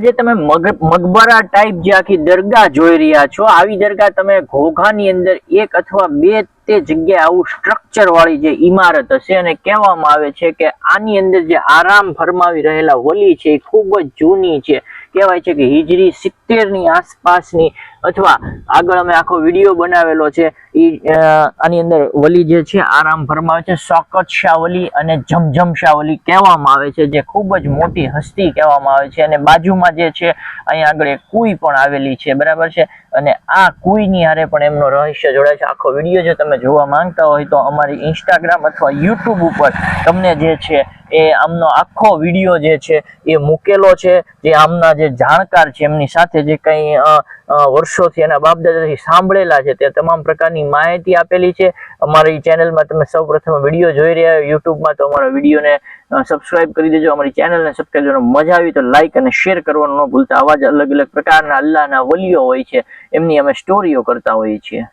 જે તમે મકબરા ટાઈપ જે આખી દરગાહ જોઈ રહ્યા છો, આવી દરગાહ તમે ઘોઘાની અંદર એક અથવા બે તે જગ્યાએ આવું સ્ટ્રક્ચર વાળી જે ઇમારત હશે, અને કહેવામાં આવે છે કે આની અંદર જે આરામ ફરમાવી રહેલા વલી છે એ ખૂબ જ જૂની છે. કહેવાય છે કે હિજરી 70 ની આસપાસની, અથવા આગળ અમે આખો વિડીયો બનાવેલો છે. આની અંદર વલી જે છે આરામ ફરમાવે છે, શૌકત શાહ વલી અને જમજમ શાહ વલી કહેવામાં આવે છે, જે ખૂબ જ મોટી હસ્તી કહેવામાં આવે છે. અને બાજુમાં જે છે અહીંયા આગળ એક કુઈ પણ આવેલી છે, બરાબર છે. અને આ કુઈની હારે પણ એમનો રહસ્ય જોડાય છે. આખો વિડીયો જો તમે જોવા માંગતા હોય તો અમારી ઇન્સ્ટાગ્રામ અથવા યુટ્યુબ ઉપર તમને જે છે એ આમનો આખો વિડીયો જે છે એ મૂકેલો છે, જે આમના જે જાણકાર છે એમની સાથે જે કંઈ વર્ષોથી એના બાપદાદાથી સાંભળેલા છે તે તમામ પ્રકારની માહિતી આપેલી છે. અમારી ચેનલમાં તમે સૌપ્રથમ વિડીયો જોઈ રહ્યા છો યુટ્યુબમાં, તો અમારા વિડીયોને સબસ્ક્રાઇબ કરી દેજો. અમારી ચેનલને સબસ્ક્રાઇબ કરવાનું મજા આવી તો લાઇક અને શેર કરવાનું ન ભૂલતા. આવા જ અલગ અલગ પ્રકારના અલ્લાહના વલીઓ હોય છે, એમની અમે સ્ટોરીઓ કરતા હોઈએ છીએ.